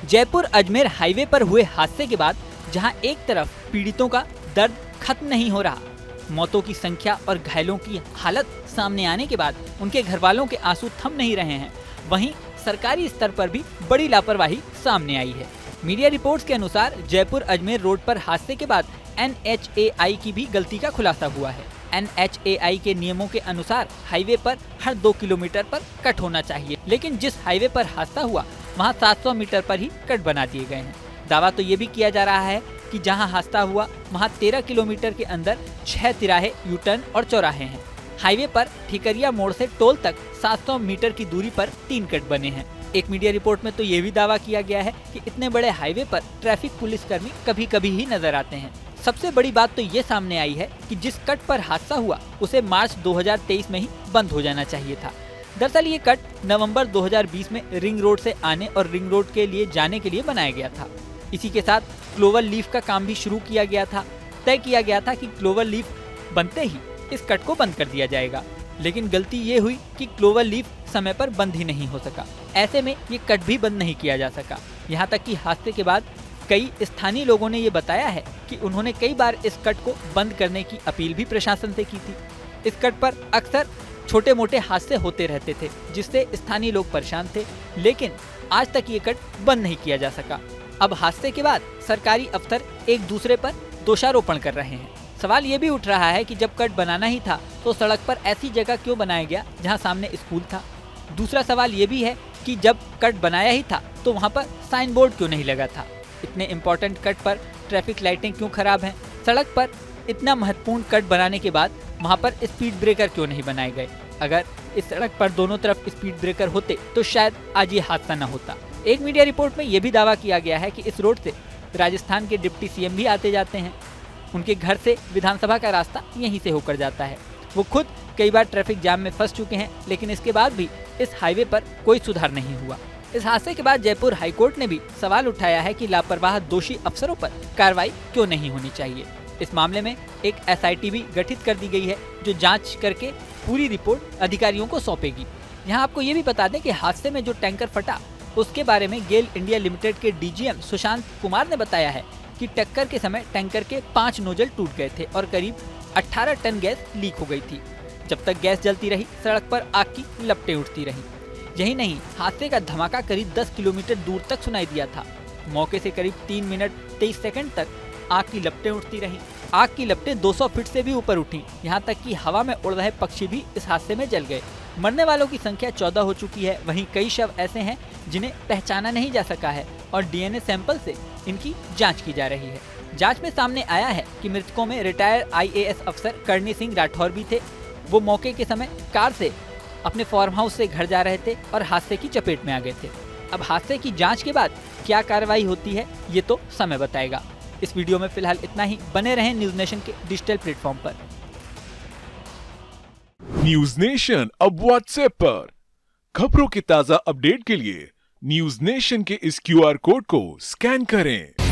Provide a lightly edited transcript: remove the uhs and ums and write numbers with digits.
Jaipur Ajmer highway पर हुए हादसे के बाद जहां एक तरफ पीड़ितों का दर्द खत्म नहीं हो रहा, मौतों की संख्या और घायलों की हालत सामने आने के बाद उनके घर वालों के आंसू थम नहीं रहे हैं, वहीं सरकारी स्तर पर भी बड़ी लापरवाही सामने आई है। मीडिया रिपोर्ट्स के अनुसार जयपुर अजमेर रोड पर हादसे के बाद NHAI की भी गलती का खुलासा हुआ है। NHAI के नियमों के अनुसार हाईवे पर हर 2 किलोमीटर पर कट होना चाहिए, लेकिन जिस हाईवे पर हादसा हुआ वहां 700 मीटर पर ही कट बना दिए गए हैं। दावा तो ये भी किया जा रहा है कि जहां हादसा हुआ वहां 13 किलोमीटर के अंदर 6 तिराहे, यू टर्न और चौराहे हैं। हाईवे पर ठिकरिया मोड़ से टोल तक 700 मीटर की दूरी पर 3 कट बने हैं। एक मीडिया रिपोर्ट में तो ये भी दावा किया गया है कि इतने बड़े हाईवे पर ट्रैफिक पुलिसकर्मी कभी कभी ही नजर आते हैं। सबसे बड़ी बात तो ये सामने आई है कि जिस कट पर हादसा हुआ उसे मार्च 2023 में ही बंद हो जाना चाहिए था। दरअसल ये कट नवंबर 2020 में रिंग रोड से आने और रिंग रोड के लिए जाने के लिए बनाया गया था। इसी के साथ क्लोवर लीफ का काम भी शुरू किया गया था। तय किया गया था कि क्लोवर लीफ बनते ही इस कट को बंद कर दिया जाएगा, लेकिन गलती ये हुई कि क्लोवर लीफ समय पर बंद ही नहीं हो सका। ऐसे में ये कट भी बंद नहीं किया जा सका। यहाँ तक कि हादसे के बाद कई स्थानीय लोगों ने ये बताया है कि उन्होंने कई बार इस कट को बंद करने की अपील भी प्रशासन से की थी। इस कट पर अक्सर छोटे मोटे हादसे होते रहते थे, जिससे स्थानीय लोग परेशान थे, लेकिन आज तक ये कट बंद नहीं किया जा सका। अब हादसे के बाद सरकारी अफसर एक दूसरे पर दोषारोपण कर रहे हैं। सवाल ये भी उठ रहा है कि जब कट बनाना ही था तो सड़क पर ऐसी जगह क्यों बनाया गया जहां सामने स्कूल था। दूसरा सवाल ये भी है कि जब कट बनाया ही था तो वहां पर साइन बोर्ड क्यों नहीं लगा था। इतने इम्पोर्टेंट कट पर ट्रैफिक लाइटें क्यों खराब हैं। सड़क पर इतना महत्वपूर्ण कट बनाने के बाद वहां पर स्पीड ब्रेकर क्यों नहीं बनाए गए। अगर इस सड़क पर दोनों तरफ स्पीड ब्रेकर होते तो शायद आज ये हादसा न होता। एक मीडिया रिपोर्ट में यह भी दावा किया गया है कि इस रोड से राजस्थान के डिप्टी CM भी आते जाते हैं। उनके घर से विधानसभा का रास्ता यहीं से होकर जाता है। वो खुद कई बार ट्रैफिक जाम में फंस चुके हैं, लेकिन इसके बाद भी इस हाईवे पर कोई सुधार नहीं हुआ। इस हादसे के बाद जयपुर हाईकोर्ट ने भी सवाल उठाया है कि लापरवाह दोषी अफसरों पर कार्रवाई क्यों नहीं होनी चाहिए। इस मामले में एक SIT भी गठित कर दी गई है जो जांच करके पूरी रिपोर्ट अधिकारियों को सौंपेगी। यहाँ आपको ये भी बता दें कि हादसे में जो टैंकर फटा उसके बारे में गेल इंडिया लिमिटेड के DGM सुशांत कुमार ने बताया है कि टक्कर के समय टैंकर के 5 नोजल टूट गए थे और करीब 18 टन गैस लीक हो गई थी। जब तक गैस जलती रही सड़क पर आग की लपटें उठती रहीं। यही नहीं, हादसे का धमाका करीब 10 किलोमीटर दूर तक सुनाई दिया था। मौके से करीब 3 मिनट 23 सेकंड तक आग की लपटें उठती रहीं। आग की लपटें 200 फीट से भी ऊपर उठी। यहाँ तक कि हवा में उड़ रहे पक्षी भी इस हादसे में जल गए। मरने वालों की संख्या 14 हो चुकी है। वहीं कई शव ऐसे हैं जिन्हें पहचाना नहीं जा सका है और DNA सैंपल से इनकी जांच की जा रही है। जांच में सामने आया है कि मृतकों में रिटायर्ड IAS अफसर करणी सिंह राठौर भी थे। वो मौके के समय कार से अपने फार्म हाउस से घर जा रहे थे और हादसे की चपेट में आ गए थे। अब हादसे की जांच के बाद क्या कार्रवाई होती है ये तो समय बताएगा। इस वीडियो में फिलहाल इतना ही। बने रहें न्यूज नेशन के डिजिटल प्लेटफॉर्म पर। न्यूज नेशन अब WhatsApp पर। खबरों की ताजा अपडेट के लिए न्यूज नेशन के इस QR कोड को स्कैन करें।